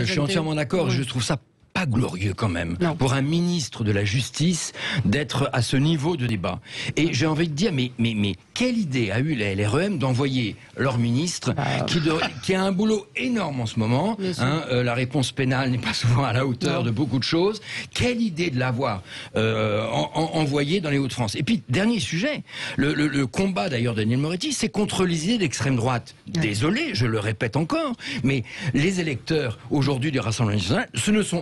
Je suis entièrement d'accord. Je trouve ça pas glorieux quand même pour un ministre de la Justice d'être à ce niveau de débat. Et j'ai envie de dire, mais quelle idée a eu la LREM d'envoyer leur ministre qui a un boulot énorme en ce moment. La réponse pénale n'est pas souvent à la hauteur de beaucoup de choses. Quelle idée de l'avoir envoyé dans les Hauts-de-France. Et puis, dernier sujet, le combat d'ailleurs de Daniel Moretti, c'est contre les idées d'extrême droite. Désolé, je le répète encore, mais les électeurs aujourd'hui du Rassemblement national,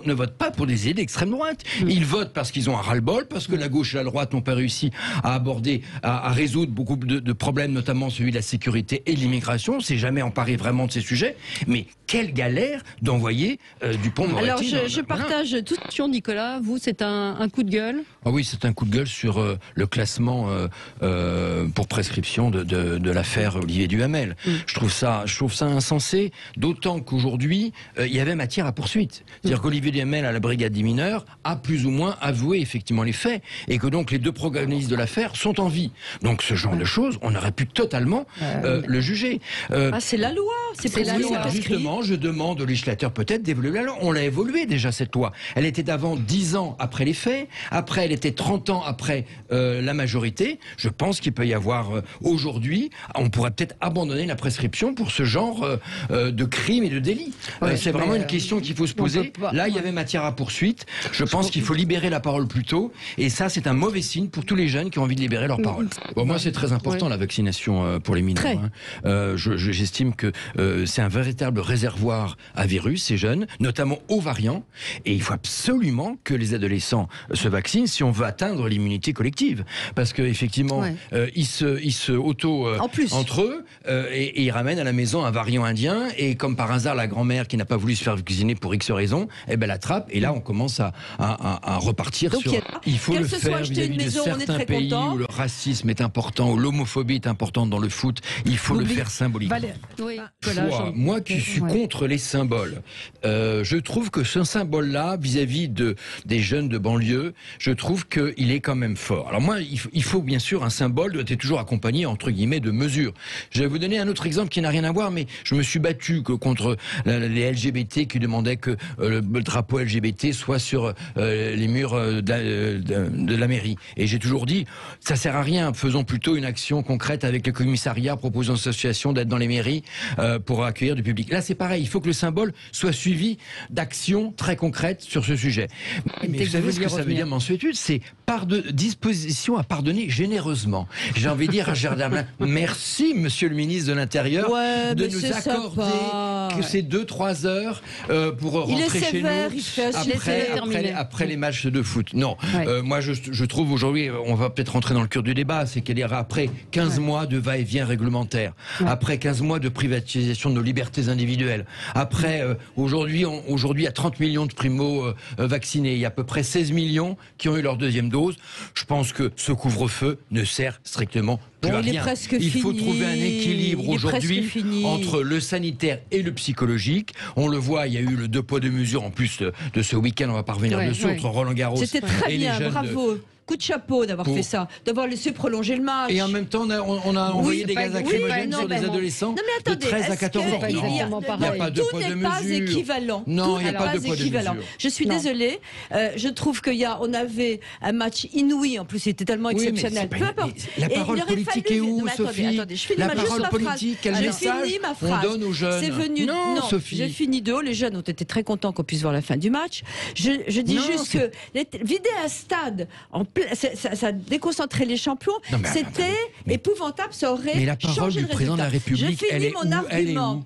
ne votent pas pour des idées d'extrême droite. Ils votent parce qu'ils ont un ras-le-bol, parce que la gauche et la droite n'ont pas réussi à aborder, à résoudre beaucoup de problèmes, notamment celui de la sécurité et de l'immigration. On s'est jamais emparé vraiment de ces sujets. Mais quelle galère d'envoyer Dupond-Moretti. Alors je partage toute question, Nicolas. Vous, c'est un coup de gueule? Ah oui, c'est un coup de gueule sur le classement pour prescription de l'affaire Olivier Duhamel. Je trouve ça insensé, d'autant qu'aujourd'hui, il y avait matière à poursuite. C'est-à-dire qu'Olivier Duhamel, à la brigade des mineurs, a plus ou moins avoué effectivement les faits, et que donc les deux protagonistes de l'affaire sont en vie. Donc ce genre de choses, on aurait pu totalement le juger. C'est la loi, c'est la loi. Justement, je demande au législateur peut-être d'évoluer la loi. On l'a évolué déjà cette loi. Elle était d'avant 10 ans après les faits, après elle était 30 ans après la majorité. Je pense qu'il peut y avoir aujourd'hui, on pourrait peut-être abandonner la prescription pour ce genre de crimes et de délits. C'est vraiment une question qu'il faut se poser. Là, il y avait matière à poursuite. Je pense qu'il faut libérer la parole plus tôt. Et ça, c'est un mauvais signe pour tous les jeunes qui ont envie de libérer leur parole. Bon, moi, c'est très important la vaccination pour les mineurs. J'estime que c'est un véritable réservoir à virus, ces jeunes, notamment aux variants. Et il faut absolument que les adolescents se vaccinent si on veut atteindre l'immunité collective. Parce qu'effectivement, ils se auto entre eux et ils ramènent à la maison un variant indien. Et comme par hasard, la grand-mère qui n'a pas voulu se faire vacciner pour X raisons, l'attrape. Et là, on commence à repartir sur... Il faut le faire vis-à-vis de certains pays où le racisme est important, où l'homophobie est importante dans le foot. Il faut le faire symboliquement. Moi qui suis contre les symboles, je trouve que ce symbole-là, vis-à-vis des jeunes de banlieue, je trouve qu'il est quand même fort. Alors moi, il faut bien sûr, un symbole doit être toujours accompagné, entre guillemets, de mesures. Je vais vous donner un autre exemple qui n'a rien à voir, mais je me suis battu contre les LGBT qui demandaient que le drapeau LGBT soit sur les murs de la mairie. Et j'ai toujours dit, ça sert à rien, faisons plutôt une action concrète avec le commissariat, proposant aux associations d'être dans les mairies pour accueillir du public. Là, c'est pareil, il faut que le symbole soit suivi d'actions très concrètes sur ce sujet. Mais vous savez ce que ça veut dire, mansuétude? C'est disposition à pardonner généreusement. J'ai envie de dire à Gérard Darmanin, merci, monsieur le ministre de l'Intérieur, de nous accorder que ces 2-3 heures pour rentrer chez nous après les matchs de foot. Non, moi je trouve aujourd'hui, on va peut-être rentrer dans le cœur du débat, c'est qu'il y aura après 15 mois de va-et-vient réglementaire, après 15 mois de privatisation de nos libertés individuelles, après aujourd'hui il y a 30 millions de primo-vaccinés, il y a à peu près 16 millions qui ont eu leur deuxième dose. Je pense que ce couvre-feu ne sert strictement plus à rien. Il faut trouver un équilibre aujourd'hui entre le sanitaire et le psychologique. On le voit, il y a eu le 2 poids 2 mesures en plus de ce week-end, on va pas revenir dessus, entre Roland Garros et les jeunes. C'était très bien, bravo. Coup de chapeau d'avoir fait ça, d'avoir laissé prolonger le match. Et en même temps, on a envoyé des gaz lacrymogènes sur des adolescents de 13 à 14 ans. Il n'y a pas de poids de mesure. Tout n'est pas équivalent. Non, il n'y a pas de poids de mesure. Je suis désolée. Je trouve qu'on avait un match inouï. En plus, c'était tellement exceptionnel. Peu importe. La parole politique est où, Sophie? La parole politique, quel message on donne aux jeunes? C'est venu. Non, Sophie. J'ai fini de haut. Les jeunes ont été très contents qu'on puisse voir la fin du match. Je dis juste que vider un stade en ça déconcentrait les champions. C'était épouvantable. Ça aurait mais la parole du président de la République, elle est où?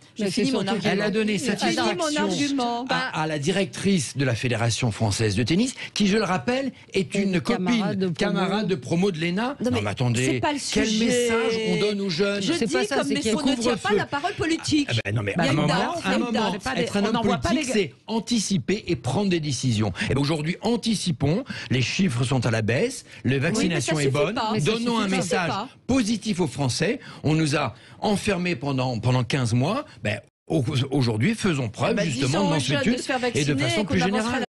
Elle a donné satisfaction à la directrice de la Fédération française de tennis, qui, je le rappelle, est une copine, camarade de promo de l'ENA. Non mais attendez, quel message on donne aux jeunes? Je dis comme mais on ne tient pas la parole politique. Non mais à un moment, être un homme politique, c'est anticiper et prendre des décisions. Et aujourd'hui, anticipons. Les chiffres sont à la baisse. La vaccination est bonne. Donnons un message positif aux Français. On nous a enfermés pendant 15 mois. Aujourd'hui, faisons preuve justement de mansuétude et de façon plus générale.